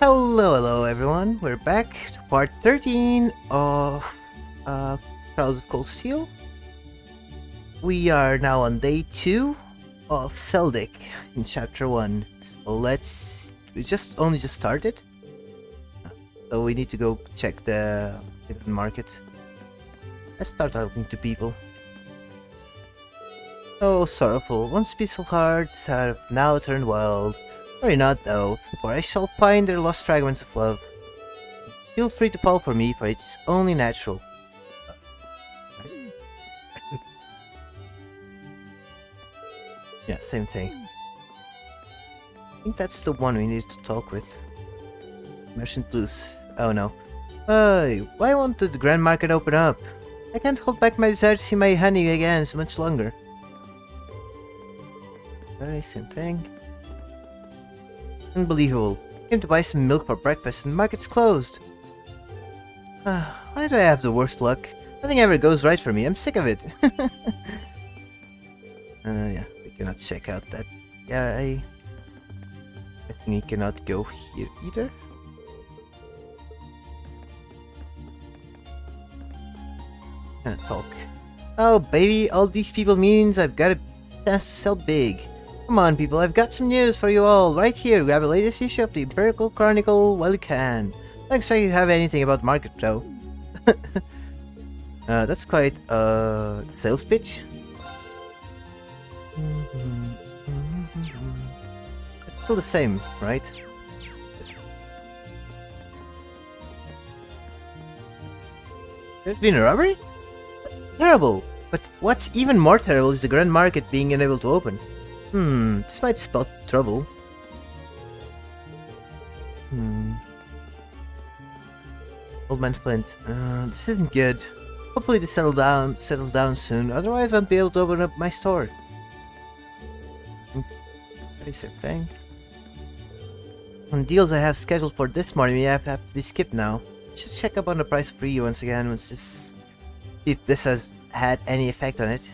Hello everyone. We're back to part 13 of Trials of Cold Steel. We are now on day 2 of Celdic in chapter 1. So we only just started. So we need to go check the market. Let's start talking to people. Oh, sorrowful, once peaceful hearts have now turned wild. Worry not, though, for I shall find their lost fragments of love. Feel free to fall for me, for it is only natural. Yeah, same thing. I think that's the one we need to talk with. Merchant loose. Oh no. Hey, why won't the Grand Market open up? I can't hold back my desire to see my honey again so much longer. Very same thing. Unbelievable. Came to buy some milk for breakfast and the market's closed. Why do I have the worst luck? Nothing ever goes right for me. I'm sick of it. Yeah, we cannot check out that guy. I think he cannot go here either. Can't talk. Oh baby, all these people means I've got a chance to sell big. Come on, people, I've got some news for you all. Right here, grab the latest issue of the Empirical Chronicle while you can. Don't expect you to have anything about market, though. That's quite a sales pitch. It's still the same, right? There's been a robbery? That's terrible. But what's even more terrible is the Grand Market being unable to open. This might spell trouble. Old man Flint. This isn't good. Hopefully this settles down soon, otherwise I won't be able to open up my store. Very same thing. On deals I have scheduled for this morning may have to be skipped now. Should check up on the price of Rio once again, see if this has had any effect on it.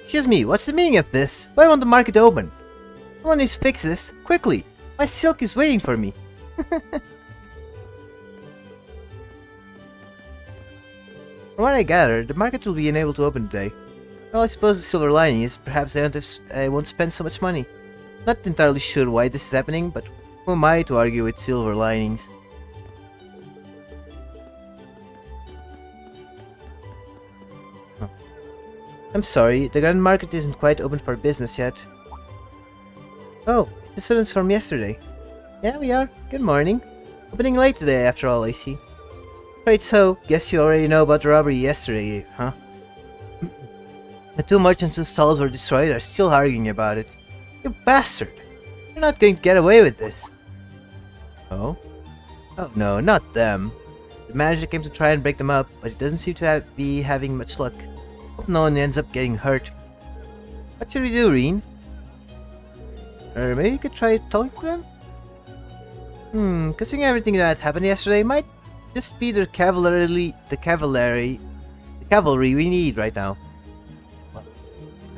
Excuse me, what's the meaning of this? Why won't the market open? Someone needs to fix this, quickly! My silk is waiting for me! From what I gather, the market will be unable to open today. Well, I suppose the silver lining is perhaps I won't spend so much money. Not entirely sure why this is happening, but who am I to argue with silver linings? I'm sorry, the Grand Market isn't quite open for business yet. Oh, it's the students from yesterday. Yeah, we are. Good morning. Opening late today after all, I see. Right, so, guess you already know about the robbery yesterday, huh? The two merchants whose stalls were destroyed are still arguing about it. You bastard! You're not going to get away with this. Oh? Oh no, not them. The manager came to try and break them up, but it doesn't seem to be having much luck. Hope no one ends up getting hurt. What should we do, Reen? Or maybe we could try talking to them? Considering everything that happened yesterday, might just be the cavalry we need right now.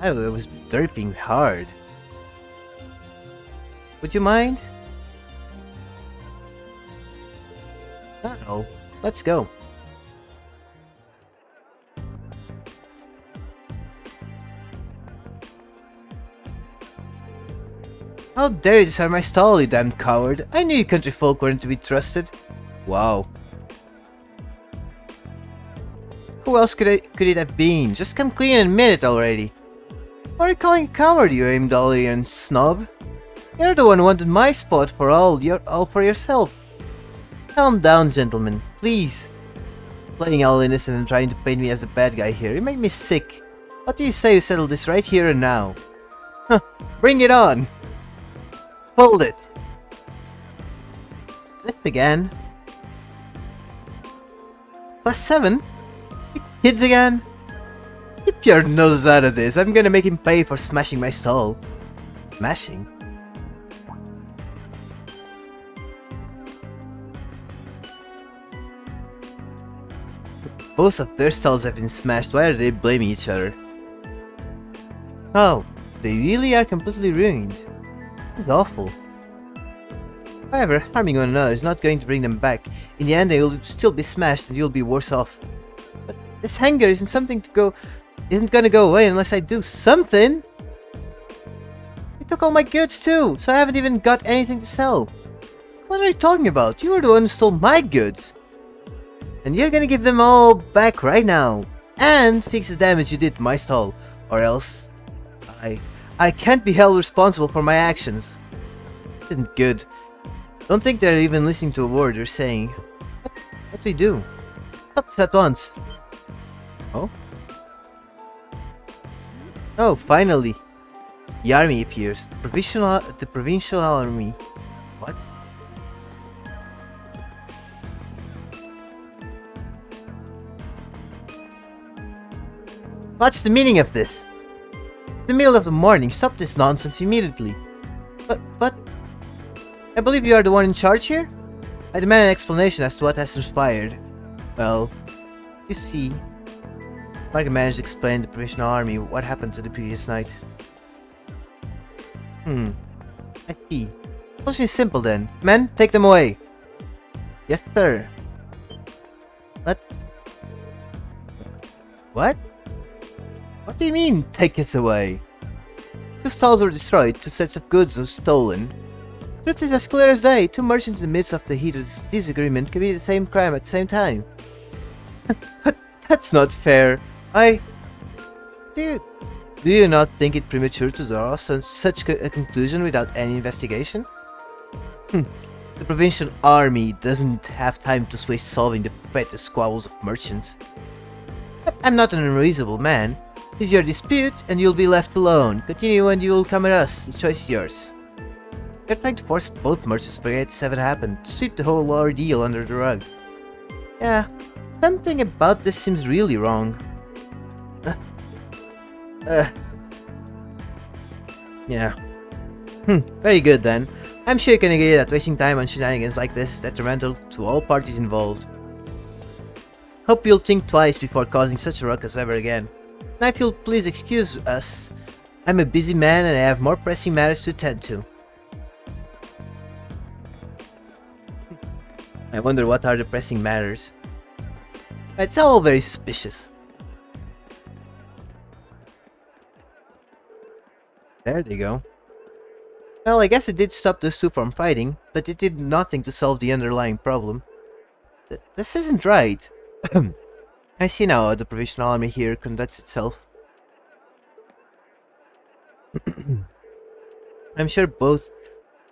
Oh, it was derping hard. Would you mind? I don't know. Let's go. How dare you disarm my stall, you damned coward! I knew you country folk weren't to be trusted. Wow. Who else could it have been? Just come clean and admit it already. Why are you calling a coward, you Aimdalian snob? You're the one who wanted my spot for all for yourself. Calm down, gentlemen, please. Playing all innocent and trying to paint me as the bad guy here, you make me sick. What do you say we settle this right here and now? Huh, bring it on! Hold it! This again? +7? You kids again? Keep your nose out of this, I'm gonna make him pay for smashing my stall. Smashing? Both of their stalls have been smashed, why are they blaming each other? Oh, They really are completely ruined. This is awful. However, harming one another is not going to bring them back. In the end, they will still be smashed and you'll be worse off. But this hunger isn't gonna go away unless I do something. You took all my goods too, so I haven't even got anything to sell. What are you talking about? You were the one who stole my goods. And you're gonna give them all back right now. And fix the damage you did to my stall. Or else... I can't be held responsible for my actions. Isn't good. Don't think they're even listening to a word you're saying. What do we do? Stop this at once. Oh? Oh, finally. The army appears. The provincial army. What? What's the meaning of this? It's the middle of the morning. Stop this nonsense immediately. But... I believe you are the one in charge here? I demand an explanation as to what has transpired. Well, you see... Margaret managed to explain to the provincial army what happened to the previous night. I see. Solution is simple then. Men, take them away. Yes, sir. What? What? What do you mean, take us away? 2 stalls were destroyed, 2 sets of goods were stolen. Truth is as clear as day. 2 merchants in the midst of the heat of disagreement committed the same crime at the same time. But that's not fair. Do you not think it premature to draw such a conclusion without any investigation? The provincial army doesn't have time to waste solving the petty squabbles of merchants. But I'm not an unreasonable man. It is your dispute, and you'll be left alone. Continue and you'll come at us. The choice is yours. They're trying to force both merchants to forget 7 happened, to sweep the whole ordeal under the rug. Yeah, something about this seems really wrong. Yeah. Very good then. I'm sure you can agree that wasting time on shenanigans like this is detrimental to all parties involved. Hope you'll think twice before causing such a ruckus ever again. And if you'll please excuse us, I'm a busy man and I have more pressing matters to attend to. I wonder what are the pressing matters. It's all very suspicious. There they go. Well, I guess it did stop those 2 from fighting, but it did nothing to solve the underlying problem. This isn't right. I see now how the provincial army here conducts itself. I'm sure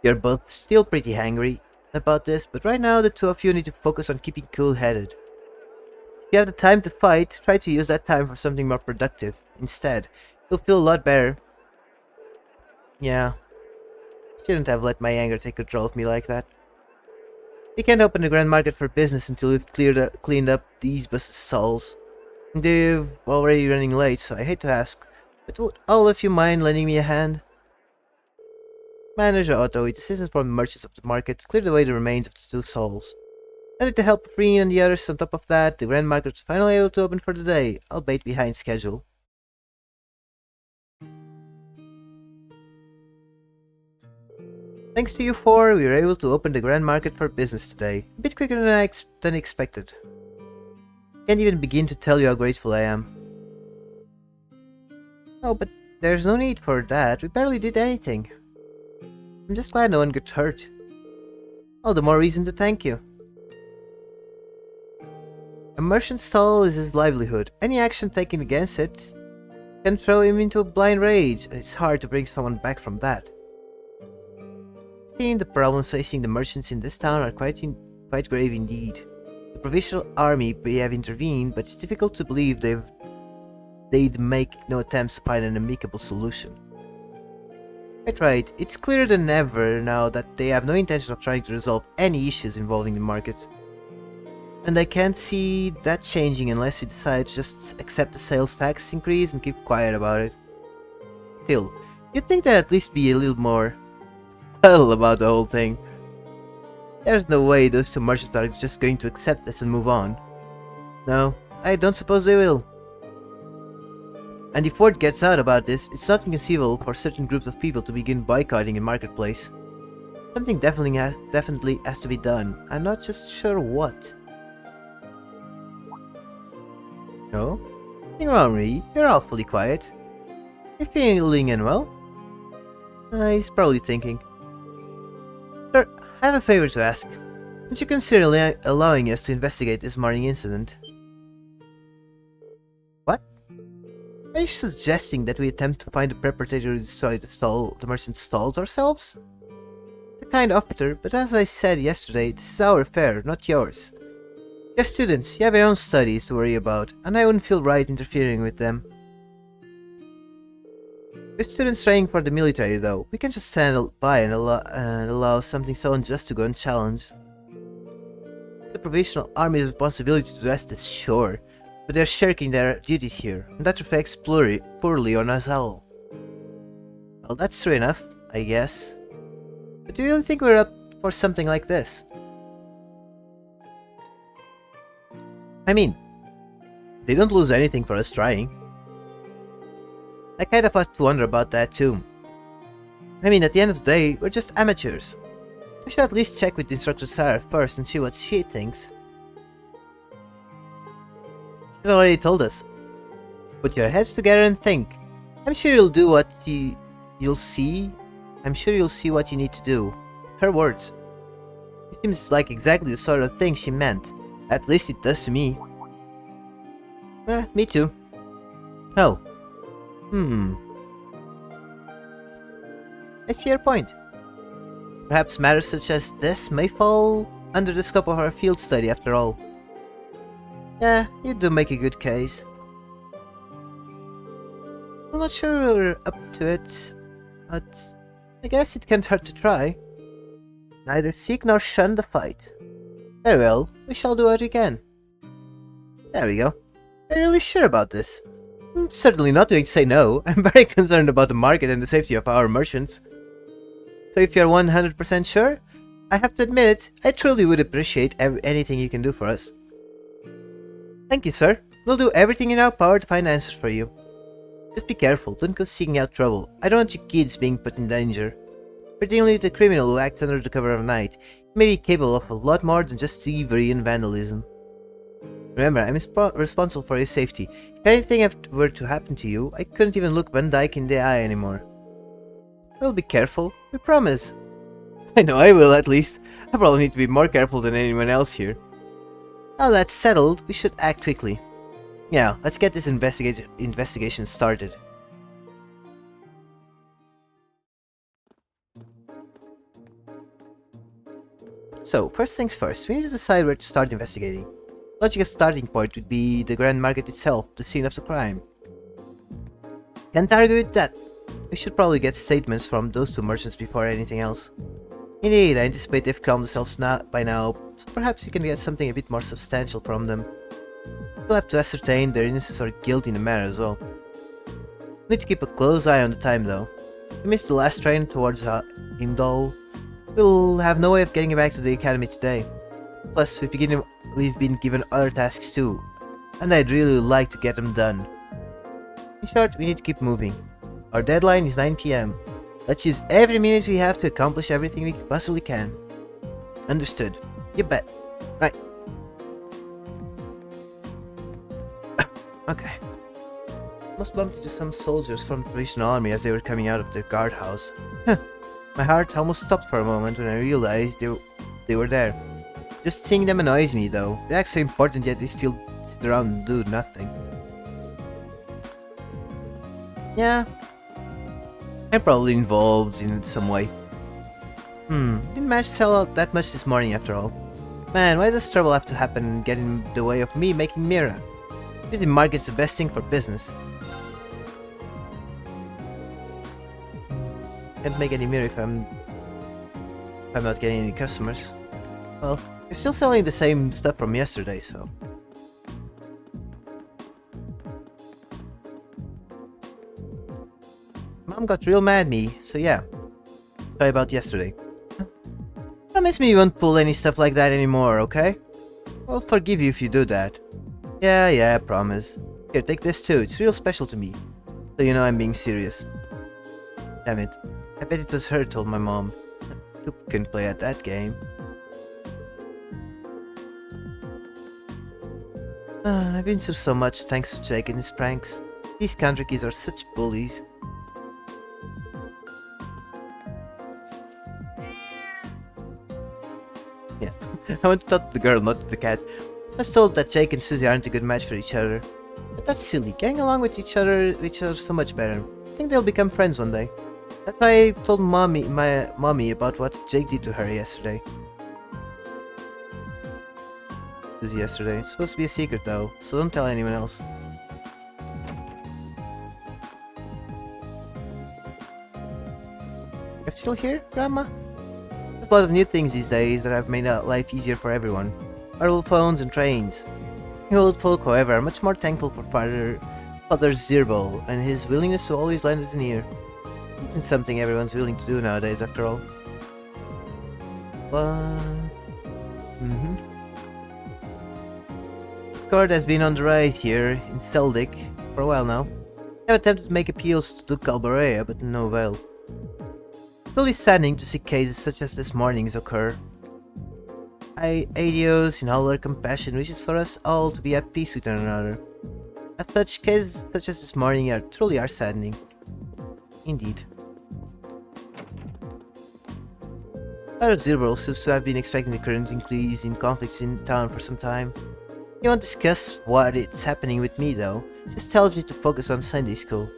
you're both still pretty angry about this, but right now the 2 of you need to focus on keeping cool-headed. If you have the time to fight, try to use that time for something more productive. Instead, you'll feel a lot better. Yeah. Shouldn't have let my anger take control of me like that. We can't open the Grand Market for business until we've cleaned up these busted stalls. They're already running late, so I hate to ask, but would all of you mind lending me a hand? Manager Otto, with assistance from the merchants of the market, cleared away the remains of the 2 stalls. And with the help of Reen and the others on top of that, the Grand Market was finally able to open for the day, albeit behind schedule. Thanks to you 4, we were able to open the Grand Market for business today, a bit quicker than expected. Can't even begin to tell you how grateful I am. Oh, but there's no need for that, we barely did anything. I'm just glad no one got hurt. All the more reason to thank you. A merchant's stall is his livelihood. Any action taken against it can throw him into a blind rage, and it's hard to bring someone back from that. The problems facing the merchants in this town are quite grave indeed. The provincial army may have intervened, but it's difficult to believe they'd make no attempts to find an amicable solution. Quite right, it's clearer than ever now that they have no intention of trying to resolve any issues involving the market. And I can't see that changing unless we decide to just accept the sales tax increase and keep quiet about it. Still, you'd think there'd at least be a little more about the whole thing. There's no way those 2 merchants are just going to accept this and move on. No, I don't suppose they will. And if word gets out about this, it's not inconceivable for certain groups of people to begin boycotting a marketplace. Something definitely has to be done. I'm not just sure what. No? Nothing wrong, Ree. You're awfully quiet. You're feeling unwell? He's probably thinking. Sir, I have a favor to ask. Would you consider allowing us to investigate this morning incident? What? Are you suggesting that we attempt to find the perpetrator who destroyed the merchant's stalls ourselves? The kind officer, but as I said yesterday, this is our affair, not yours. You're students, you have your own studies to worry about, and I wouldn't feel right interfering with them. We're students training for the military, though. We can't just stand by and allow something so unjust to go unchallenged. It's the provisional army's responsibility to arrest us, sure, but they're shirking their duties here, and that reflects poorly on us all. Well, that's true enough, I guess. But do you really think we're up for something like this? I mean, they don't lose anything for us trying. I kind of have to wonder about that too. I mean, at the end of the day, we're just amateurs. We should at least check with Instructor Sarah first and see what she thinks. She's already told us. Put your heads together and think. I'm sure you'll do what you'll see. I'm sure you'll see what you need to do. Her words. It seems like exactly the sort of thing she meant. At least it does to me. Me too. Oh. I see your point. Perhaps matters such as this may fall under the scope of our field study after all. Yeah, you do make a good case. I'm not sure we're up to it, but I guess it can't hurt to try. Neither seek nor shun the fight. Very well, we shall do what we can. There we go. Are you really sure about this? I'm certainly not going to say no. I'm very concerned about the market and the safety of our merchants. So if you're 100% sure, I have to admit it, I truly would appreciate anything you can do for us. Thank you, sir. We'll do everything in our power to find answers for you. Just be careful, don't go seeking out trouble. I don't want you kids being put in danger. Particularly the criminal who acts under the cover of night. He may be capable of a lot more than just thievery and vandalism. Remember, I'm responsible for your safety. If anything were to happen to you, I couldn't even look Van Dyke in the eye anymore. We'll be careful, we promise. I know I will, at least. I probably need to be more careful than anyone else here. Now that's settled, we should act quickly. Yeah, let's get this investigation started. So, first things first, we need to decide where to start investigating. Logical starting point would be the Grand Market itself, the scene of the crime. Can't argue with that. We should probably get statements from those two merchants before anything else. Indeed, I anticipate they've calmed themselves by now, so perhaps you can get something a bit more substantial from them. We'll have to ascertain their innocence or guilt in the matter as well. We need to keep a close eye on the time though. We missed the last train towards Imdal. We'll have no way of getting back to the academy today. Plus, we've been given other tasks too, and I'd really like to get them done. In short, we need to keep moving. Our deadline is 9 PM. Let's use every minute we have to accomplish everything we possibly can. Understood. You bet. Right. Okay. Must bump into some soldiers from the Provisional Army as they were coming out of their guardhouse. My heart almost stopped for a moment when I realized they were there. Just seeing them annoys me though. They act so important yet they still sit around and do nothing. Yeah. I'm probably involved in some way. Didn't manage to sell out that much this morning after all. Man, why does trouble have to happen and get in the way of me making Mira? Busy market's the best thing for business. Can't make any Mira if I'm not getting any customers. Well, you're still selling the same stuff from yesterday, so... Mom got real mad at me, so yeah. Sorry about yesterday. Promise me you won't pull any stuff like that anymore, okay? I'll forgive you if you do that. Yeah, promise. Here, take this too, it's real special to me. So you know I'm being serious. Damn it. I bet it was her told my mom. You couldn't play at that game. I've been through so much thanks to Jake and his pranks. These country kids are such bullies. Yeah, I want to talk to the girl, not to the cat. I was told that Jake and Susie aren't a good match for each other. But that's silly. Getting along with each other so much better. I think they'll become friends one day. That's why I told my mommy about what Jake did to her yesterday. This is yesterday. It's supposed to be a secret though, so don't tell anyone else. You're still here, Grandma? There's a lot of new things these days that have made life easier for everyone. Mobile phones and trains. The old folk, however, are much more thankful for Father Zirbo and his willingness to always lend us an ear. Isn't something everyone's willing to do nowadays, after all. Discord has been on the rise here in Seldik for a while now. I've attempted to make appeals to Duke Alborea, but no avail. It's really saddening to see cases such as this morning's occur. Adios in all our compassion wishes for us all to be at peace with one another. As such, cases such as this morning truly are saddening. Indeed. Father Zirbo seems to have been expecting the current increase in conflicts in town for some time. He won't discuss what is happening with me though, just tells me to focus on Sunday school.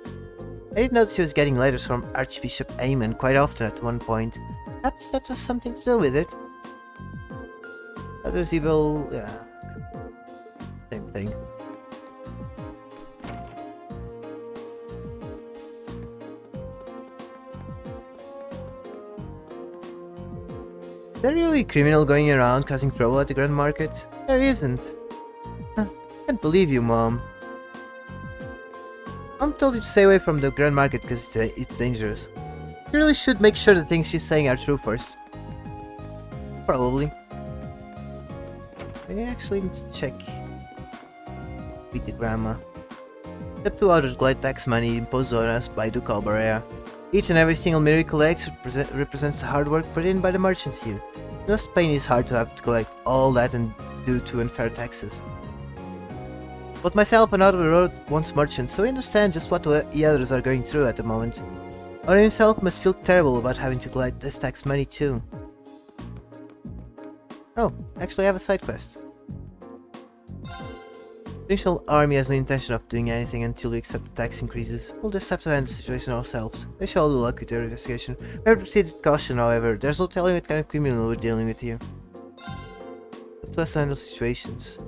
I did notice he was getting letters from Archbishop Aemon quite often at one point. Perhaps that was something to do with it. Father Zirbo, yeah, same thing. Is there really a criminal going around causing trouble at the Grand Market? There isn't. I can't believe you, Mom. Mom told you to stay away from the Grand Market because it's dangerous. You really should make sure the things she's saying are true first. Probably. I actually need to check with the Grandma. Step 2 out of glide tax money imposed on us by Duke Alborea. Each and every single miracle eggs represents the hard work put in by the merchants here. Just pain is hard to have to collect all that and due to unfair taxes. Both myself and Otto were once merchants, so we understand just what the others are going through at the moment. Otto himself must feel terrible about having to collect this tax money too. Oh, actually I have a side quest. The provincial army has no intention of doing anything until we accept the tax increases. We'll just have to handle the situation ourselves. Wish you all the luck with your investigation. We have to proceed with caution, however. There's no telling what kind of criminal we're dealing with here. Up to us to handle situations.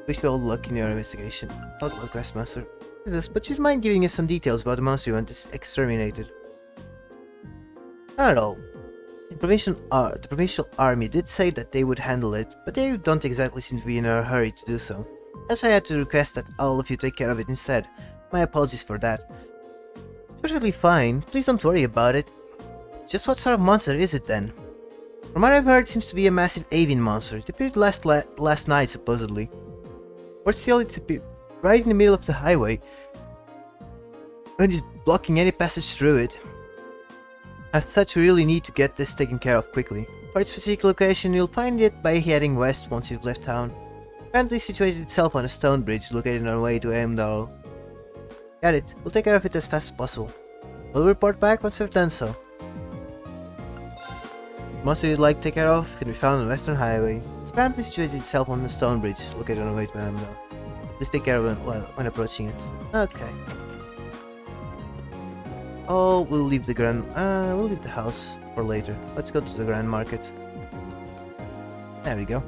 Wish you all the luck in your investigation. Talk about Questmaster. Jesus, but you'd mind giving us some details about the monster you want exterminated? Not at all. The provincial army did say that they would handle it, but they don't exactly seem to be in a hurry to do so. That's why I had to request that all of you take care of it instead. My apologies for that. It's perfectly fine. Please don't worry about it. Just what sort of monster is it then? From what I've heard, it seems to be a massive avian monster. It appeared last night, supposedly. Or still, it's appeared right in the middle of the highway, and is blocking any passage through it. As such, we really need to get this taken care of quickly. For its specific location, you'll find it by heading west once you've left town. Currently situated itself on a stone bridge located on our way to Eamdal. Got it. We'll take care of it as fast as possible. We'll report back once we've done so. The monster you'd like to take care of can be found on the Western Highway. It's currently situated itself on the stone bridge located on our way to Eamdal. Just take care of it when approaching it. Okay. Oh, we'll leave the house for later. Let's go to the Grand Market. There we go.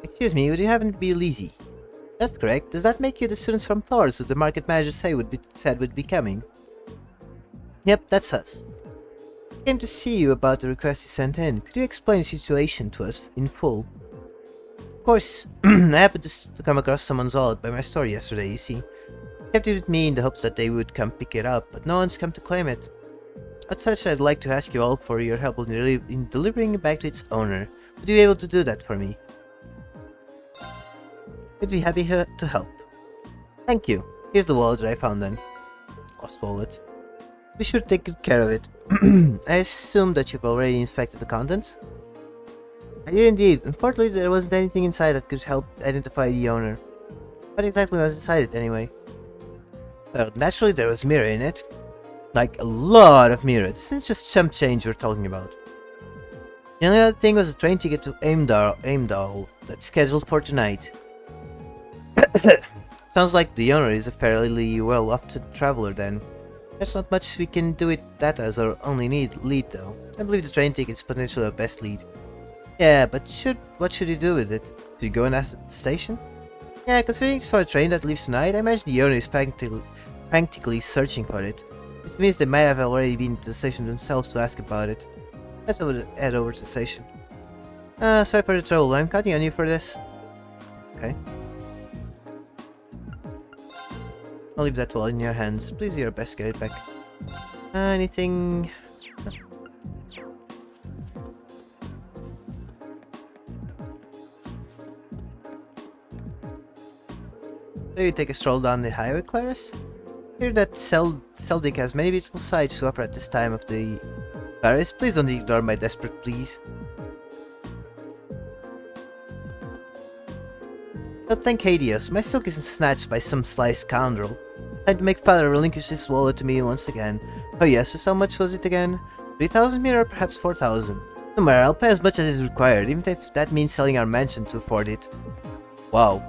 Excuse me, would you happen to be Lizzie? That's correct. Does that make you the students from Thor's who the market manager said would be coming? Yep, that's us. I came to see you about the request you sent in. Could you explain the situation to us in full? Of course. I happened to come across someone's wallet by my store yesterday, you see. Kept it with me in the hopes that they would come pick it up, but no one's come to claim it. As such, I'd like to ask you all for your help in delivering it back to its owner. Would you be able to do that for me? I'd be happy to help. Thank you. Here's the wallet that I found then. Lost wallet. We should take good care of it. I assume that you've already inspected the contents? I did indeed. Unfortunately, there wasn't anything inside that could help identify the owner. What exactly was inside it, anyway? Well, naturally there was mirror in it. Like, a lot of mirror. This isn't just chump change we're talking about. The only other thing was a train ticket to Aimdal that's scheduled for tonight. Sounds like the owner is a fairly well-off traveler then. There's not much we can do with that as our only lead though. I believe the train ticket is potentially our best lead. Yeah, but what should you do with it? Should you go and ask at the station? Yeah, considering it's for a train that leaves tonight, I imagine the owner is practically searching for it. Which means they might have already been to the station themselves to ask about it. Let's head over to the station. Sorry for the trouble, I'm counting on you for this. Okay. I'll leave that wallet in your hands. Please do your best to get it back. Anything... So you take a stroll down the highway, Clarice? Hear that Seldic has many beautiful sights to offer at this time of the... Clarice, please don't ignore my desperate pleas. But thank Hades, my silk isn't snatched by some sly scoundrel. Time to make father relinquish his wallet to me once again. Oh yes, so how much was it again? 3,000 mirror, or perhaps 4,000. No matter, I'll pay as much as is required, even if that means selling our mansion to afford it. Wow.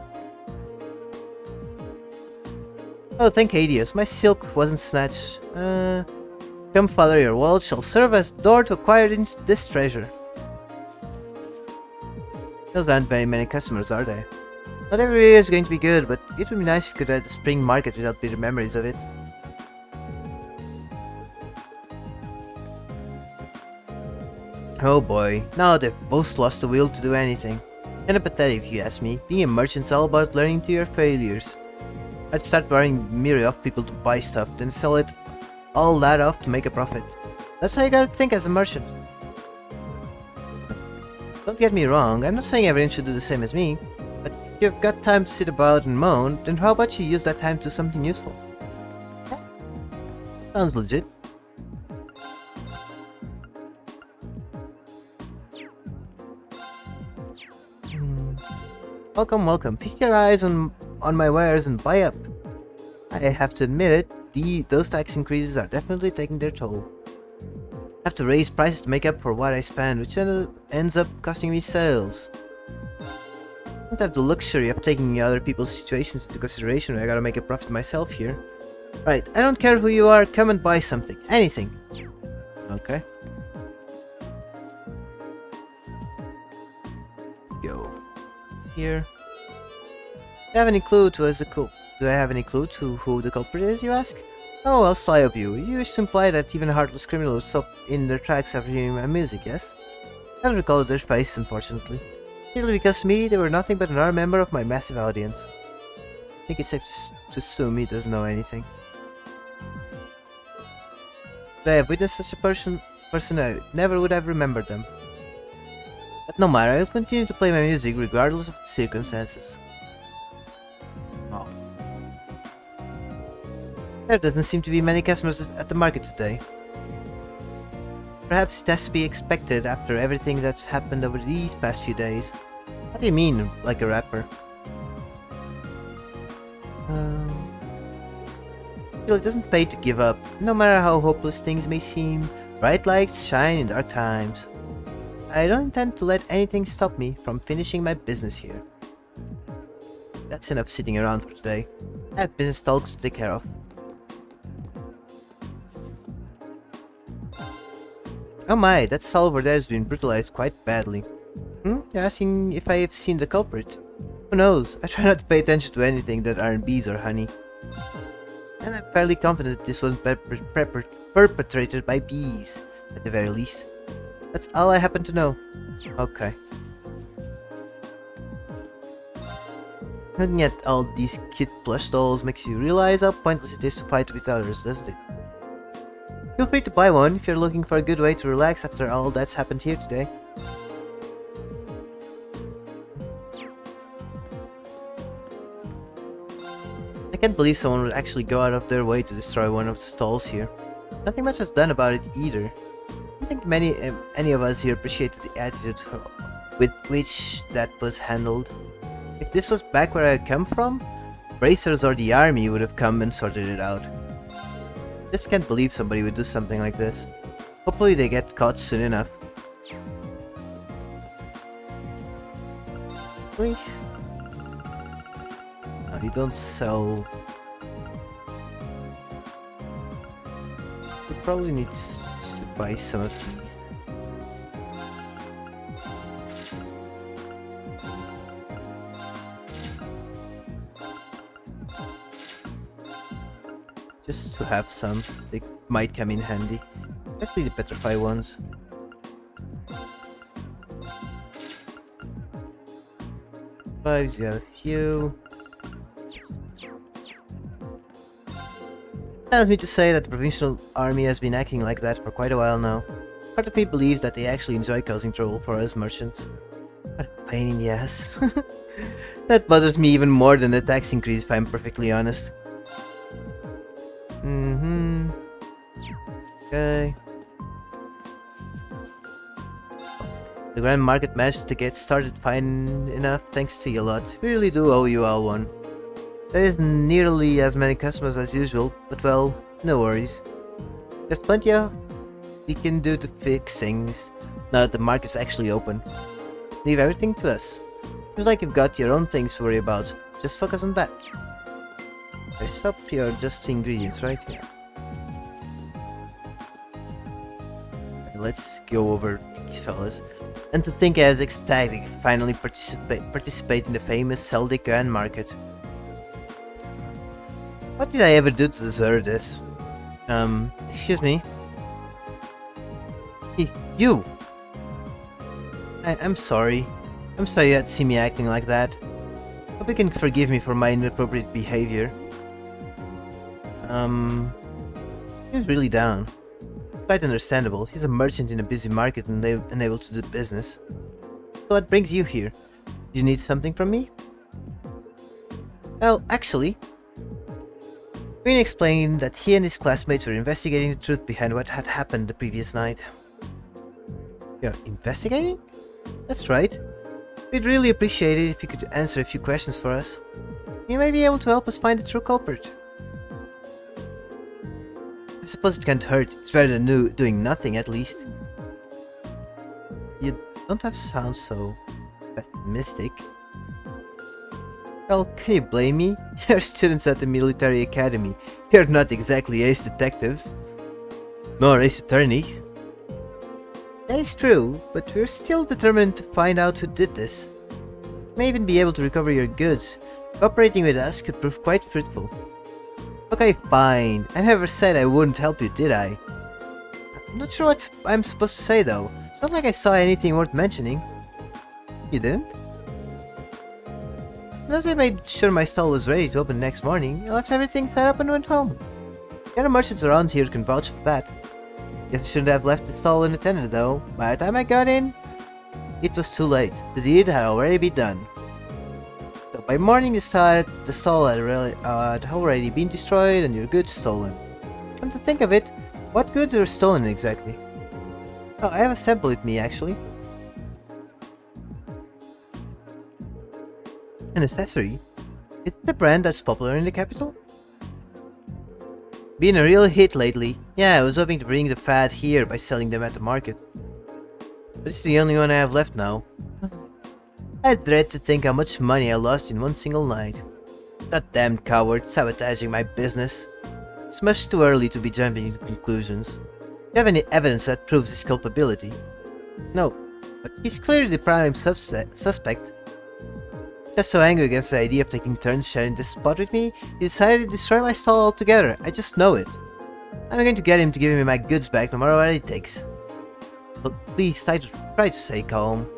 Oh, thank Hades, my silk wasn't snatched. Come father, your wallet shall serve as door to acquire this treasure. Those aren't very many customers, are they? Not every year is going to be good, but it would be nice if you could add the spring market without bitter memories of it. Oh boy, now they've both lost the will to do anything. Kinda pathetic if you ask me. Being a merchant's all about learning to your failures. I'd start borrowing mirror off people to buy stuff, then sell it all that off to make a profit. That's how you gotta think as a merchant. Don't get me wrong, I'm not saying everyone should do the same as me. But if you've got time to sit about and moan, then how about you use that time to do something useful? Yeah. Sounds legit. Welcome, welcome. Feast your eyes on my wares and buy up. I have to admit it, those tax increases are definitely taking their toll. I have to raise prices to make up for what I spend, which ends up costing me sales. I don't have the luxury of taking other people's situations into consideration when I gotta make a profit myself here. Right, I don't care who you are, come and buy something. Anything. Okay. Let's go. Here. Do I have any clue to who the culprit is, you ask? Oh, how sly of you. You wish to imply that even a heartless criminal would stop in their tracks after hearing my music, yes? I don't recall their face, unfortunately. Simply because to me, they were nothing but another member of my massive audience. I think it's safe to assume he doesn't know anything. Could I have witnessed such a person I never would have remembered them. But no matter, I'll continue to play my music regardless of the circumstances. Oh. There doesn't seem to be many customers at the market today. Perhaps it has to be expected after everything that's happened over these past few days. What do you mean, like a rapper? Still, it doesn't pay to give up, no matter how hopeless things may seem. Bright lights shine in dark times. I don't intend to let anything stop me from finishing my business here. That's enough sitting around for today. I have business talks to take care of. Oh my, that cell over there has been brutalized quite badly. You're asking if I have seen the culprit? Who knows? I try not to pay attention to anything that aren't bees or honey. And I'm fairly confident this was perpetrated by bees, at the very least. That's all I happen to know. Okay. Looking at all these cute plush dolls makes you realize how pointless it is to fight with others, doesn't it? Feel free to buy one if you're looking for a good way to relax after all that's happened here today. I can't believe someone would actually go out of their way to destroy one of the stalls here. Nothing much was done about it either. I don't think any of us here appreciated the attitude with which that was handled. If this was back where I come from, bracers or the army would have come and sorted it out. Just can't believe somebody would do something like this. Hopefully they get caught soon enough. Really? No, you don't sell... You probably need to buy some of these. Just to have some, they might come in handy. Especially the petrify ones. Fives, you have a few. Allows me to say that the provincial army has been acting like that for quite a while now. Part of me believes that they actually enjoy causing trouble for us merchants. What a pain in the ass. That bothers me even more than the tax increase, if I'm perfectly honest. Okay. The Grand Market managed to get started fine enough, thanks to you lot. We really do owe you all one. There isn't nearly as many customers as usual, but well, no worries. There's plenty of we can do to fix things, now that the market's actually open. Leave everything to us. Seems like you've got your own things to worry about, just focus on that. The shop here just ingredients, right? Yeah. Let's go over these fellas. And to think I was ecstatic to finally participate in the famous Celtic Grand Market. What did I ever do to deserve this? Excuse me. You! I'm sorry. I'm sorry you had to see me acting like that. Hope you can forgive me for my inappropriate behavior. He was really down. Quite understandable. He's a merchant in a busy market and unable to do business. So what brings you here? Do you need something from me? Well, actually, Green explained that he and his classmates were investigating the truth behind what had happened the previous night. You're investigating? That's right. We'd really appreciate it if you could answer a few questions for us. You may be able to help us find the true culprit. I suppose it can't hurt. It's better than doing nothing, at least. You don't have to sound so pessimistic. Well, can you blame me? You're students at the military academy. You're not exactly ace detectives. Nor ace attorney. That is true, but we're still determined to find out who did this. We may even be able to recover your goods. Cooperating with us could prove quite fruitful. Okay, fine. I never said I wouldn't help you, did I? I'm not sure what I'm supposed to say, though. It's not like I saw anything worth mentioning. You didn't? As I made sure my stall was ready to open next morning, I left everything set up and went home. The other merchants around here can vouch for that. Guess I shouldn't have left the stall unattended, though. By the time I got in, it was too late. The deed had already been done. So by morning, the stall had already been destroyed and your goods stolen. Come to think of it, what goods were stolen exactly? Oh, I have a sample with me, actually. An accessory? Is it the brand that's popular in the capital? Been a real hit lately. Yeah, I was hoping to bring the fad here by selling them at the market. But it's the only one I have left now. I dread to think how much money I lost in one single night. That damned coward sabotaging my business. It's much too early to be jumping to conclusions. Do you have any evidence that proves his culpability? No, but he's clearly the prime suspect. Just so angry against the idea of taking turns sharing this spot with me, he decided to destroy my stall altogether. I just know it. I'm going to get him to give me my goods back no matter what it takes. But please try to stay calm.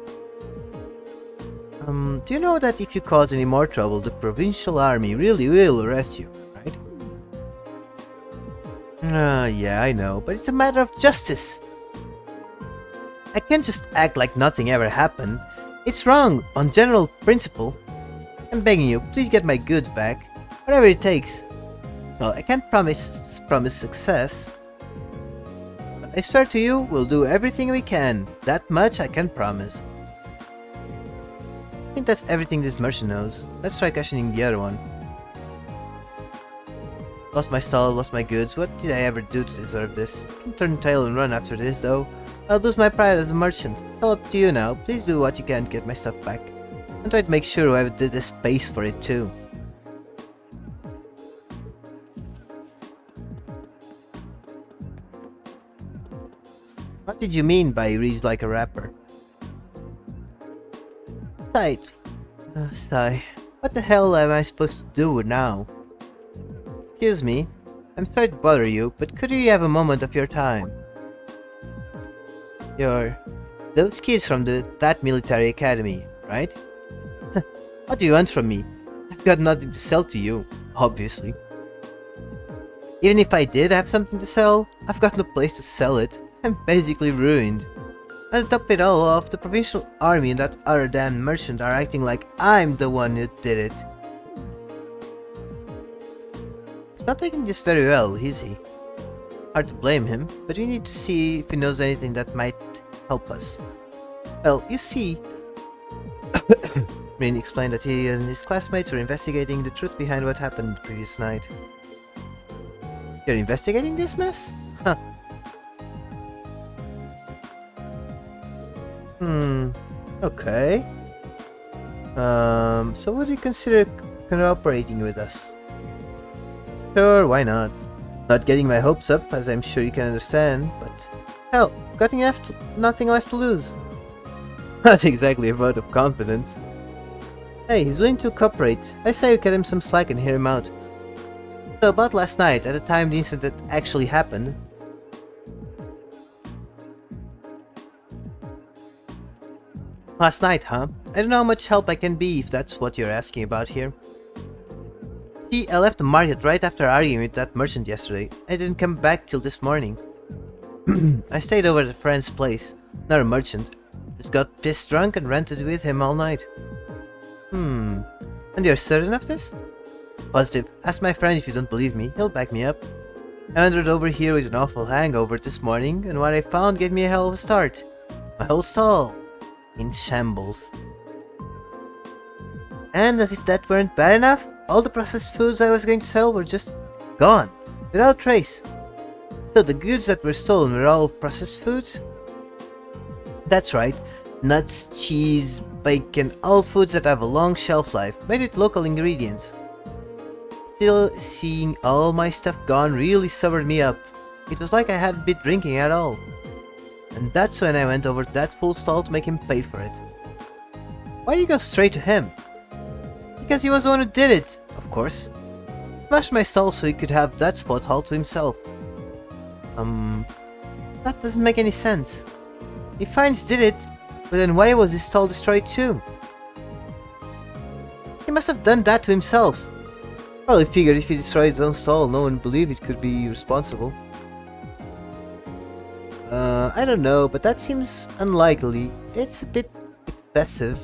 Do you know that if you cause any more trouble, the provincial army really will arrest you, right? Yeah, I know, but it's a matter of justice. I can't just act like nothing ever happened. It's wrong, on general principle. I'm begging you, please get my goods back, Whatever it takes. Well, I can't promise success. But I swear to you, we'll do everything we can. That much I can promise. I think that's everything this merchant knows. Let's try questioning the other one. Lost my stall, lost my goods. What did I ever do to deserve this? Can't turn tail and run after this, though. I'll lose my pride as a merchant. It's all up to you now. Please do what you can to get my stuff back. And try to make sure whoever did this pays for it, too. What did you mean by read like a rapper? Sigh. What the hell am I supposed to do now? Excuse me. I'm sorry to bother you, but could you have a moment of your time? You're those kids from that military academy, right? What do you want from me? I've got nothing to sell to you, obviously. Even if I did have something to sell, I've got no place to sell it. I'm basically ruined. And to top it all off, the provincial army and that other damn merchant are acting like I'm the one who did it. He's not taking this very well, is he? Hard to blame him, but we need to see if he knows anything that might help us. Well, you see, Rin explained that he and his classmates were investigating the truth behind what happened the previous night. You're investigating this mess? Huh. Okay. So would you consider cooperating with us? Sure, why not? Not getting my hopes up, as I'm sure you can understand, but hell, got nothing left to lose. Not exactly a vote of confidence. Hey, he's willing to cooperate. I say we cut him some slack and hear him out. So about last night, at the time the incident actually happened. Last night, huh? I don't know how much help I can be if that's what you're asking about here. See, I left the market right after arguing with that merchant yesterday. I didn't come back till this morning. I stayed over at a friend's place, not a merchant. Just got pissed drunk and ranted with him all night. And you're certain of this? Positive. Ask my friend if you don't believe me, he'll back me up. I wandered over here with an awful hangover this morning, and what I found gave me a hell of a start. My whole stall in shambles. And as if that weren't bad enough, all the processed foods I was going to sell were just gone, without trace. So the goods that were stolen were all processed foods? That's right. Nuts, cheese, bacon, all foods that have a long shelf life, made with local ingredients. Still, seeing all my stuff gone really sobered me up. It was like I hadn't been drinking at all. And that's when I went over to that fool's stall to make him pay for it. Why did you go straight to him? Because he was the one who did it, of course. Smashed my stall so he could have that spot all to himself. That doesn't make any sense. If Fines did it, but then why was his stall destroyed too? He must have done that to himself. Probably figured if he destroyed his own stall, no one would believe it could be responsible. I don't know, but that seems unlikely. It's a bit excessive.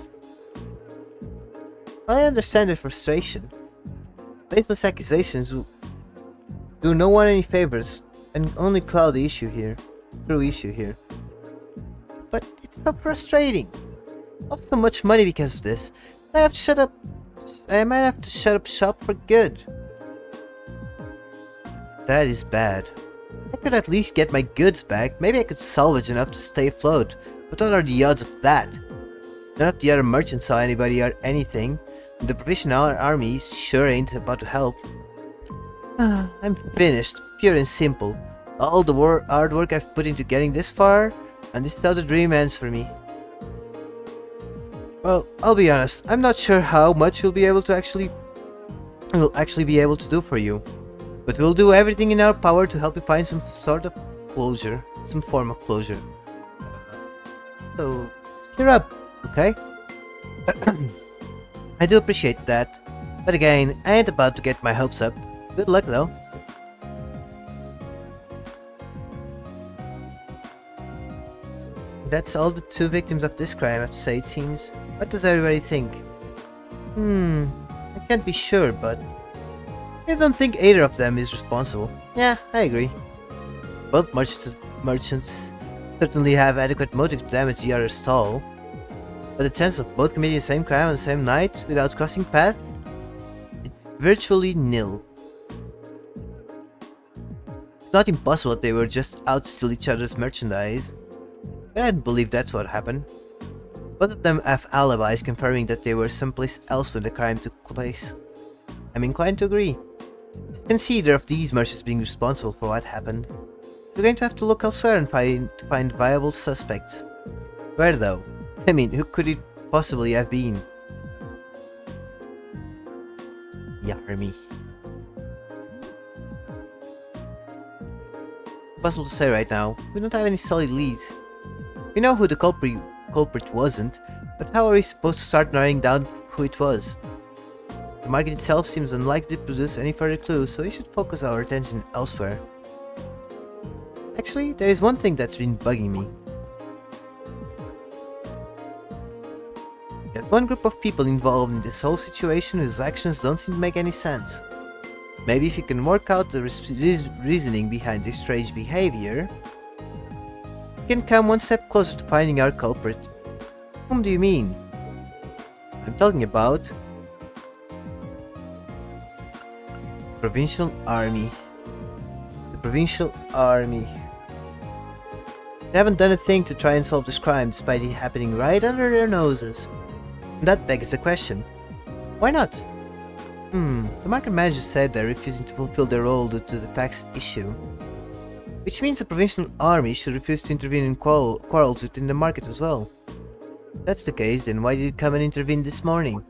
I understand their frustration. Baseless accusations do no one any favors and only cloud the true issue here. But it's so frustrating. Lost so much money because of this. I might have to shut up shop for good. That is bad. I could at least get my goods back. Maybe I could salvage enough to stay afloat. But what are the odds of that? None of the other merchants saw anybody or anything. The provincial army sure ain't about to help. I'm finished, pure and simple. All the hard work I've put into getting this far, and this is how the dream ends for me. Well, I'll be honest, I'm not sure how much we'll actually be able to do for you. But we'll do everything in our power to help you find some sort of closure, some form of closure. So, cheer up, okay? I do appreciate that, but again, I ain't about to get my hopes up. Good luck though. That's all the two victims of this crime have to say, it seems. What does everybody think? I can't be sure, but I don't think either of them is responsible. Yeah, I agree. Both merchants certainly have adequate motive to damage the other's stall, but the chance of both committing the same crime on the same night without crossing paths, it's virtually nil. It's not impossible that they were just out to steal each other's merchandise, but I don't believe that's what happened. Both of them have alibis confirming that they were someplace else when the crime took place. I'm inclined to agree. Just consider of these merchants being responsible for what happened. We're going to have to look elsewhere and find viable suspects. Where though? I mean, who could it possibly have been? The army. Impossible to say right now. We don't have any solid leads. We know who the culprit wasn't, but how are we supposed to start narrowing down who it was? The market itself seems unlikely to produce any further clues, so we should focus our attention elsewhere. Actually, there is one thing that's been bugging me. There's one group of people involved in this whole situation whose actions don't seem to make any sense. Maybe if you can work out the reasoning behind this strange behavior, we can come one step closer to finding our culprit. Whom do you mean? I'm talking about Provincial Army. The Provincial Army. They haven't done a thing to try and solve this crime despite it happening right under their noses. And that begs the question, why not? The market manager said they're refusing to fulfill their role due to the tax issue. Which means the Provincial Army should refuse to intervene in quarrels within the market as well. If that's the case, then why did you come and intervene this morning?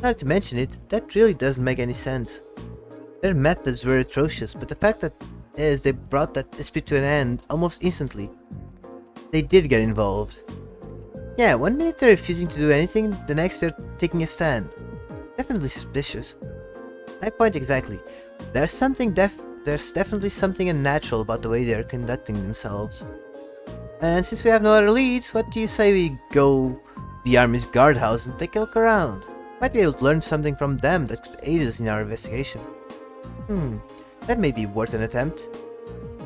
Not to mention it, that really doesn't make any sense. Their methods were atrocious, but the fact that is they brought that dispute to an end almost instantly. They did get involved. Yeah, one minute they're refusing to do anything, the next they're taking a stand. Definitely suspicious. My point exactly. There's definitely something unnatural about the way they're conducting themselves. And since we have no other leads, what do you say we go to the army's guardhouse and take a look around? Might be able to learn something from them that could aid us in our investigation. That may be worth an attempt.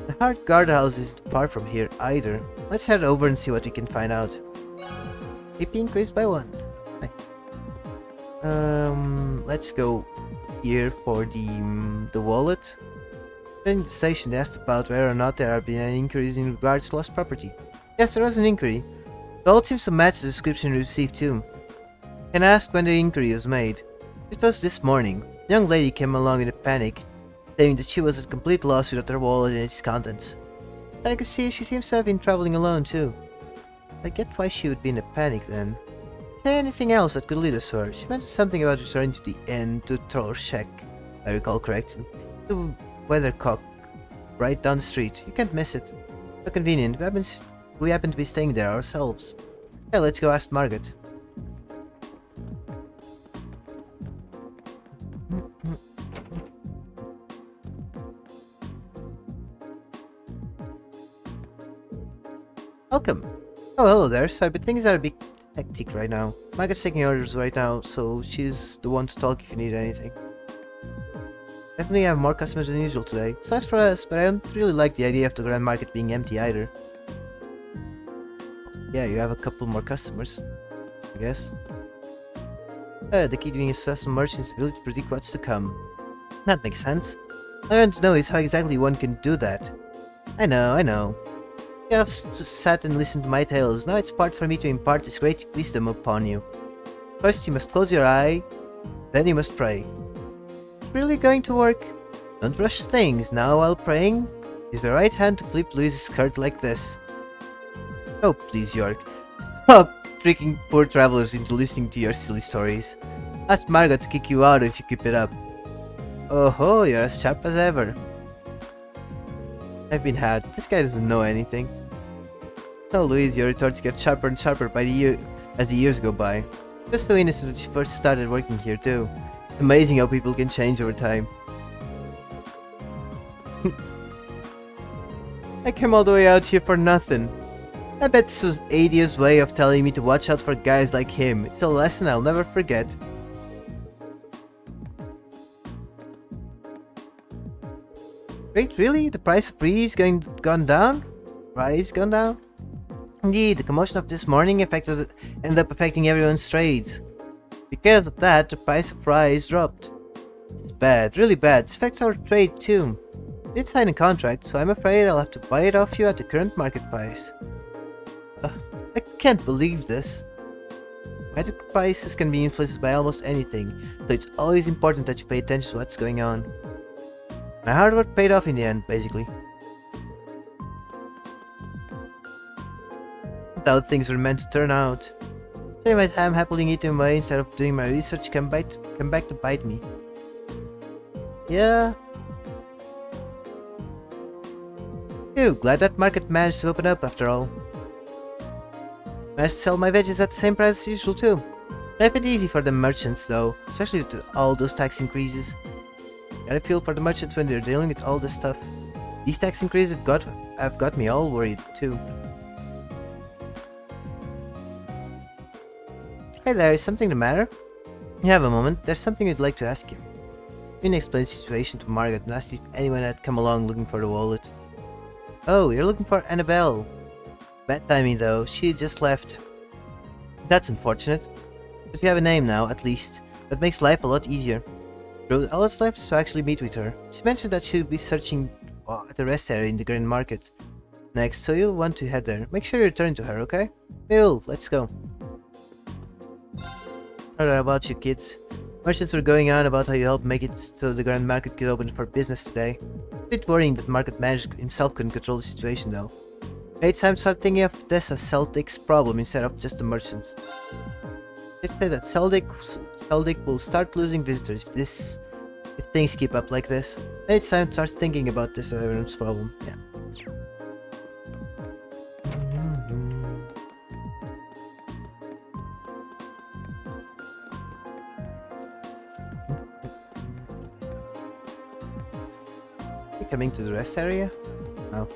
The Hard Guardhouse isn't far from here either. Let's head over and see what we can find out. AP increased by 1. Nice. Let's go here for the wallet. During the station, they asked about whether or not there have been any inquiries in regards to lost property. Yes, there was an inquiry. The wallet seems to match the description we received too. Can I ask when the inquiry was made? It was this morning. The young lady came along in a panic, saying that she was at complete loss without her wallet and its contents. And I could see she seems to have been traveling alone too. I get why she would be in a panic then. Is there anything else that could lead us to her? She mentioned something about returning to the inn to throw her check, if I recall correctly. The Weathercock, right down the street. You can't miss it. So convenient. We happen to be staying there ourselves. Yeah, let's go ask Margaret. Welcome. Oh, hello there. Sorry, but things are a bit hectic right now. Margaret's taking orders right now, so she's the one to talk if you need anything. Definitely have more customers than usual today. It's nice for us, but I don't really like the idea of the Grand Market being empty either. Yeah, you have a couple more customers, I guess. The key to being a successful merchant is the ability to predict what's to come. That makes sense. What I want to know is how exactly one can do that. I know. You have just sat and listened to my tales. Now it's part for me to impart this great wisdom upon you. First you must close your eye, then you must pray. Really going to work? Don't rush things. Now while praying, use the right hand to flip Louise's skirt like this. Oh please, York. Stop tricking poor travelers into listening to your silly stories. Ask Margaret to kick you out if you keep it up. Oh ho, you're as sharp as ever. I've been had. This guy doesn't know anything. No, Louise, your retorts get sharper and sharper as the years go by. Just so innocent when she first started working here too. It's amazing how people can change over time. I came all the way out here for nothing. I bet this was Adia's way of telling me to watch out for guys like him. It's a lesson I'll never forget. Wait, really? The price of breeze gone down? Rise gone down? Indeed, the commotion of this morning ended up affecting everyone's trades. Because of that, the price of rice dropped. It's bad, really bad. It affects our trade too. I did sign a contract, so I'm afraid I'll have to buy it off you at the current market price. I can't believe this. Market prices can be influenced by almost anything, so it's always important that you pay attention to what's going on. My hard work paid off in the end, basically. That's how things were meant to turn out. Spending my time happily eating away instead of doing my research come back to bite me. Yeah. Phew, glad that market managed to open up after all. Managed to sell my veggies at the same price as usual too. Life ain't easy for the merchants though, especially with all those tax increases. Gotta feel for the merchants when they're dealing with all this stuff. These tax increases have got me all worried too. Hey there, is something the matter? You have a moment, there's something I'd like to ask you. Finn explained the situation to Margaret and asked if anyone had come along looking for the wallet. Oh, you're looking for Annabelle. Bad timing though, she just left. That's unfortunate. But you have a name now, at least. That makes life a lot easier. All that's left is to actually meet with her. She mentioned that she'll be searching at the rest area in the Grand Market next, so you'll want to head there. Make sure you return to her, okay? Bill, let's go. Alright, about you kids. Merchants were going on about how you helped make it so the Grand Market could open for business today. A bit worrying that the market manager himself couldn't control the situation though. It's time to start thinking of this as Celtic's problem instead of just the merchants. They say that Celtic will start losing visitors if things keep up like this. It's time to start thinking about this as everyone's problem. Yeah. You coming to the rest area? No.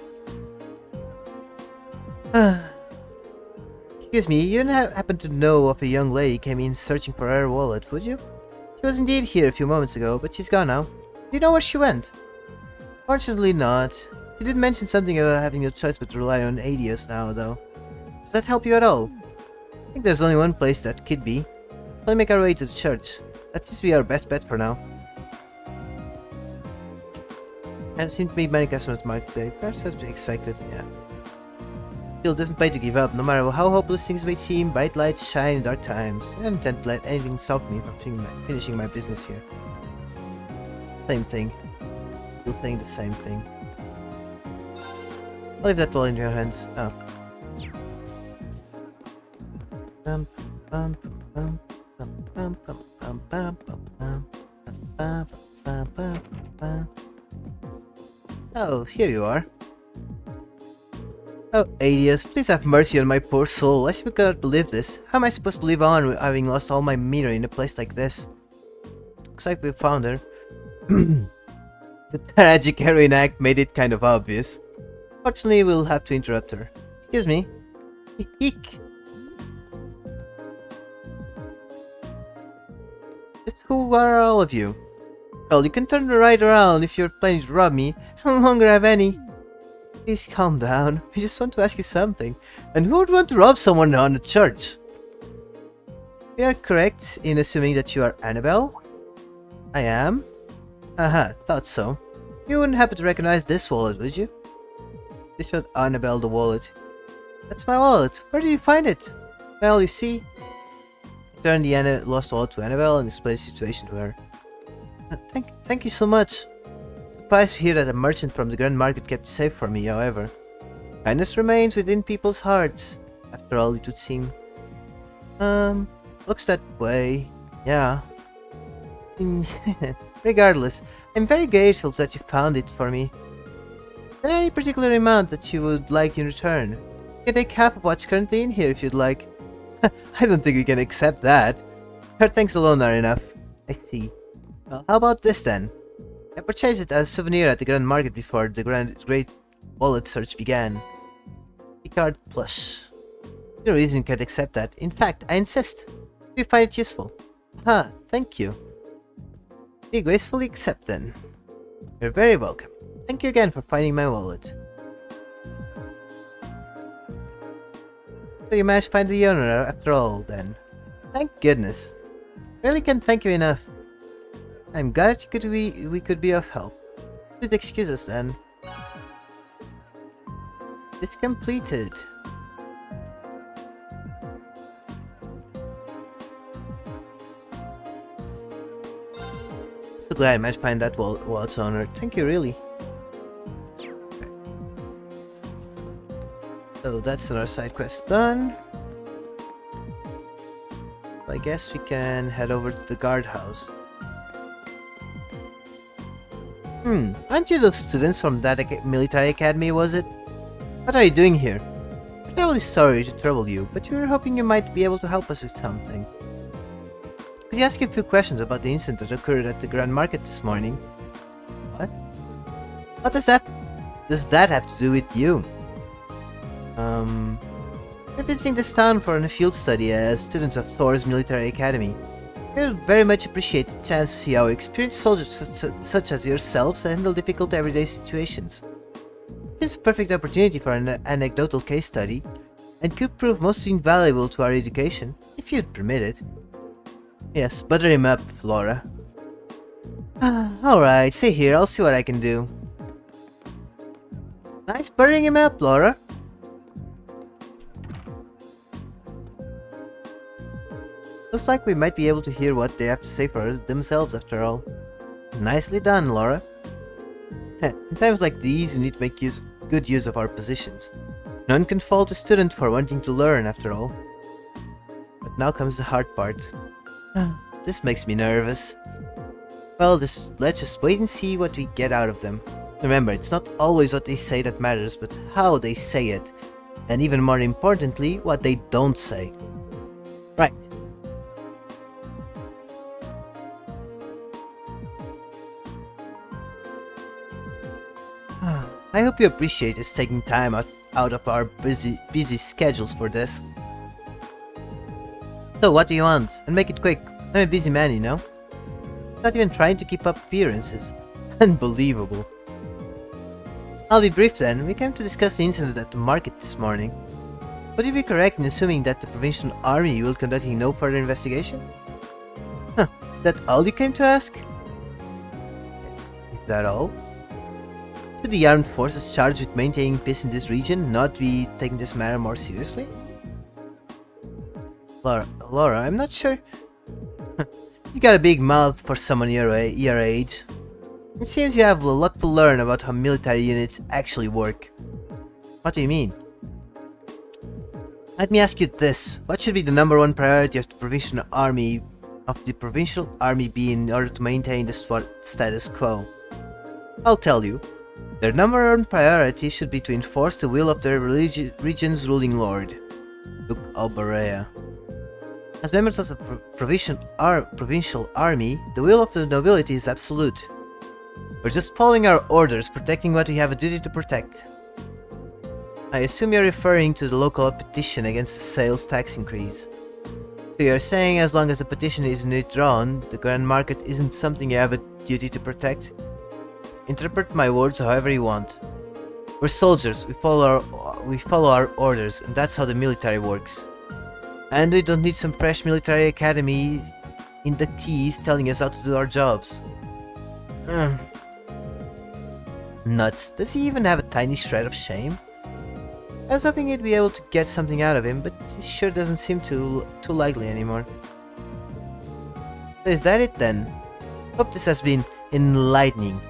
Excuse me, you don't happen to know of a young lady came in searching for her wallet, would you? She was indeed here a few moments ago, but she's gone now. Do you know where she went? Fortunately not. She did mention something about having no choice but to rely on ADS now, though. Does that help you at all? I think there's only one place that could be. Let's make our way to the church. That seems to be our best bet for now. And seem to be many customers market today, perhaps as we expected, yeah. Still, it doesn't pay to give up, no matter how hopeless things may seem. Bright lights shine in dark times. I don't intend to let anything stop me from finishing my business here. Same thing. Still saying the same thing. I'll leave that ball in your hands. Oh. Oh, here you are. Oh, Adius, please have mercy on my poor soul. I simply cannot believe this. How am I supposed to live on having lost all my meter in a place like this? Looks like we found her. The tragic heroine act made it kind of obvious. Fortunately, we'll have to interrupt her. Excuse me. Eek. Just who are all of you? Well, you can turn right around if you're planning to rob me. I no longer have any. Please calm down. I just want to ask you something. And who would want to rob someone on a church? We are correct in assuming that you are Annabelle? I am? Aha, thought so. You wouldn't happen to recognize this wallet, would you? They showed Annabelle the wallet. That's my wallet. Where did you find it? Well, you see. He turned the lost wallet to Annabelle and explained the situation to her. Thank you so much. Surprised to hear that a merchant from the Grand Market kept it safe for me, however. Kindness remains within people's hearts, after all, it would seem. Looks that way. Yeah. Regardless, I'm very grateful that you found it for me. Is there any particular amount that you would like in return? You can take half of what's currently in here if you'd like. I don't think we can accept that. Her thanks alone are enough. I see. Well, how about this then? I purchased it as a souvenir at the Grand Market before the great wallet search began. Picard plush. No reason you can't accept that. In fact, I insist. Do you find it useful? Ah, thank you. We gracefully accept then. You're very welcome. Thank you again for finding my wallet. So you managed to find the owner after all, then. Thank goodness. Really can't thank you enough. I'm glad we could be of help. Please excuse us then. It's completed. So glad I managed to find that wallet's owner. Thank you, really. Okay. So that's another side quest done. I guess we can head over to the guardhouse. Aren't you those students from that military academy, was it? What are you doing here? I'm really sorry to trouble you, but we were hoping you might be able to help us with something. Could you ask you a few questions about the incident that occurred at the Grand Market this morning? What? What does that have to do with you? We're visiting this town for a field study as students of Thor's Military Academy. We would very much appreciate the chance to see how experienced soldiers such as yourselves handle difficult everyday situations. It's a perfect opportunity for an anecdotal case study, and could prove most invaluable to our education, if you'd permit it. Yes, butter him up, Laura. Alright, stay here, I'll see what I can do. Nice buttering him up, Laura. Looks like we might be able to hear what they have to say for themselves after all. Nicely done, Laura. In times like these, we need to make good use of our positions. None can fault a student for wanting to learn after all. But now comes the hard part. This makes me nervous. Well, let's just wait and see what we get out of them. Remember, it's not always what they say that matters, but how they say it. And even more importantly, what they don't say. Right. I hope you appreciate us taking time out of our busy schedules for this. So what do you want? And make it quick. I'm a busy man, you know. Not even trying to keep up appearances. Unbelievable. I'll be brief then. We came to discuss the incident at the market this morning. Would you be correct in assuming that the provincial army will conduct no further investigation? Huh. Is that all you came to ask? Is that all? Should the armed forces charged with maintaining peace in this region not be taking this matter more seriously? Laura, I'm not sure. You got a big mouth for someone your age. It seems you have a lot to learn about how military units actually work. What do you mean? Let me ask you this. What should be the #1 priority of the provincial army be in order to maintain the status quo? I'll tell you. Their #1 priority should be to enforce the will of their region's ruling lord, Duke Alberea. As members of the provincial army, the will of the nobility is absolute. We're just following our orders, protecting what we have a duty to protect. I assume you're referring to the local petition against the sales tax increase. So you're saying as long as the petition isn't withdrawn, the Grand Market isn't something you have a duty to protect? Interpret my words however you want. We're soldiers, we follow our orders, and that's how the military works. And we don't need some fresh military academy inductees telling us how to do our jobs. Nuts. Does he even have a tiny shred of shame? I was hoping you'd be able to get something out of him, but it sure doesn't seem too likely anymore. So is that it then? Hope this has been enlightening.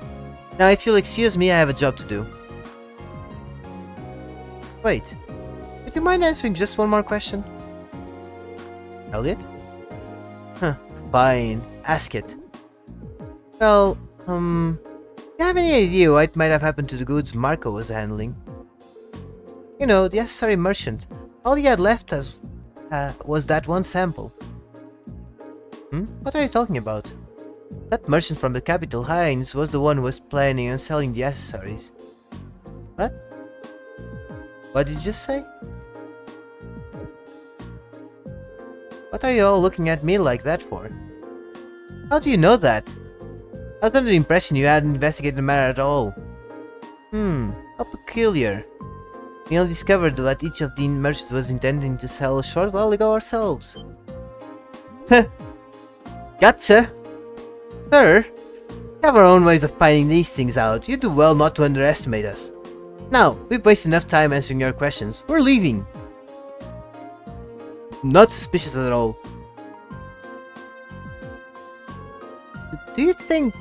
Now if you'll excuse me, I have a job to do. Wait, would you mind answering just one more question? Elliot? Huh, fine, ask it. Well, do you have any idea what might have happened to the goods Marco was handling? You know, the accessory merchant. All he had left was that one sample. What are you talking about? That merchant from the capital, Heinz, was the one who was planning on selling the accessories. What? What did you just say? What are you all looking at me like that for? How do you know that? I was under the impression you hadn't investigated the matter at all. How peculiar. We only discovered that each of the merchants was intending to sell a short while ago ourselves. Gotcha! Sir, we have our own ways of finding these things out. You do well not to underestimate us. Now, we've wasted enough time answering your questions. We're leaving. Not suspicious at all. Do you think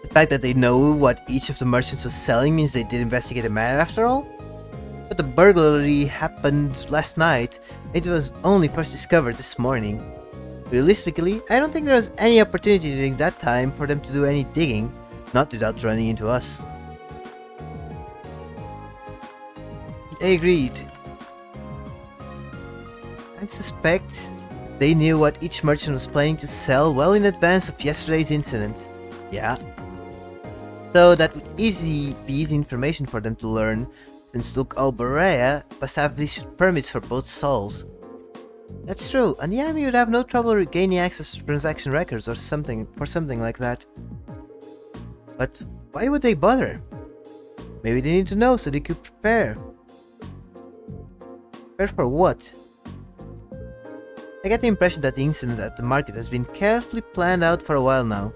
the fact that they know what each of the merchants was selling means they did investigate the matter after all? But the burglary happened last night. It was only first discovered this morning. Realistically, I don't think there was any opportunity during that time for them to do any digging, not without running into us. I agreed. I suspect they knew what each merchant was planning to sell well in advance of yesterday's incident. Yeah. So that would be easy information for them to learn, since Duke Alberea must have issued permits for both souls. That's true, and the army would have no trouble gaining access to transaction records or something like that. But why would they bother? Maybe they need to know so they could prepare. Prepare for what? I get the impression that the incident at the market has been carefully planned out for a while now.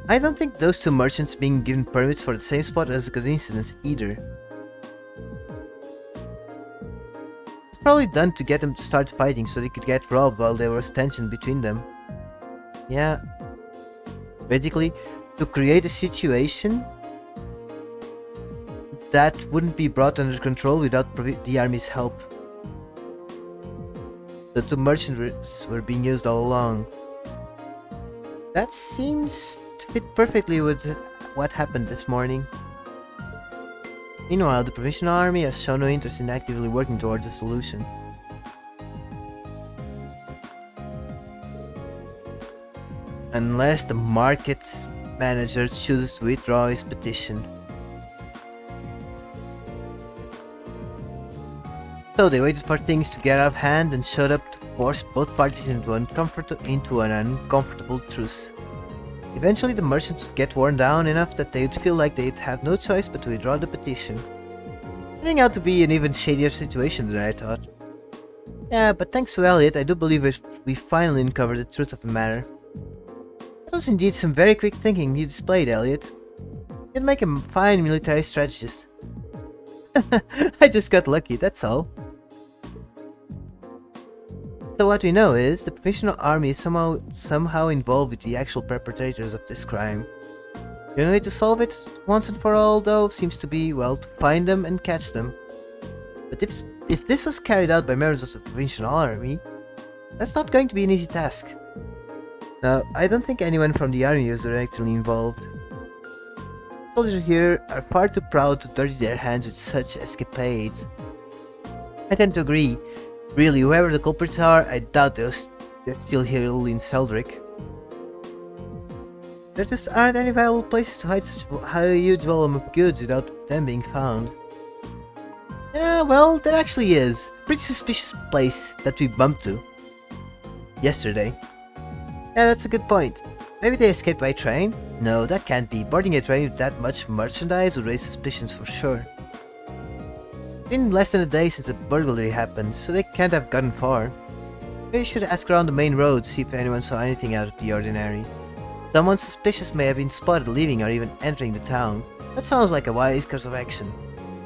I don't think those two merchants being given permits for the same spot as a coincidence either. It's probably done to get them to start fighting so they could get robbed while there was tension between them. Yeah. Basically, to create a situation that wouldn't be brought under control without the army's help. The two merchants were being used all along. That seems to fit perfectly with what happened this morning. Meanwhile, the provincial army has shown no interest in actively working towards a solution. Unless the market manager chooses to withdraw his petition. So they waited for things to get out of hand and showed up to force both parties into an uncomfortable truce. Eventually the merchants would get worn down enough that they'd feel like they'd have no choice but to withdraw the petition. Turning out to be an even shadier situation than I thought. Yeah, but thanks to Elliot, I do believe we finally uncovered the truth of the matter. That was indeed some very quick thinking you displayed, Elliot. You'd make a fine military strategist. I just got lucky, that's all. So what we know is the provincial army is somehow involved with the actual perpetrators of this crime. The only way to solve it once and for all, though, seems to be, well, to find them and catch them. But if this was carried out by members of the provincial army, that's not going to be an easy task. Now, I don't think anyone from the army is directly involved. Soldiers here are far too proud to dirty their hands with such escapades. I tend to agree. Really, whoever the culprits are, I doubt they're still here in Seldric. There just aren't any viable places to hide such a huge volume of goods without them being found. Yeah, well, there actually is. Pretty suspicious place that we bumped to yesterday. Yeah, that's a good point. Maybe they escaped by train? No, that can't be. Boarding a train with that much merchandise would raise suspicions for sure. It's been less than a day since the burglary happened, so they can't have gotten far. Maybe you should ask around the main road, see if anyone saw anything out of the ordinary. Someone suspicious may have been spotted leaving or even entering the town. That sounds like a wise course of action.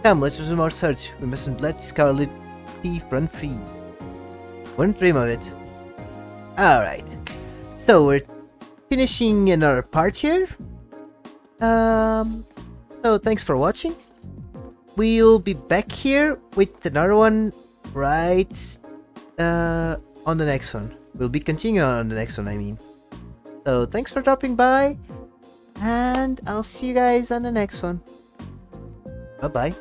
Come, let's resume our search. We mustn't let this cowardly thief run free. Wouldn't dream of it. Alright. So we're finishing another part here. So thanks for watching. We'll be back here with another one right on the next one. We'll be continuing on the next one, I mean. So thanks for dropping by, and I'll see you guys on the next one. Bye bye.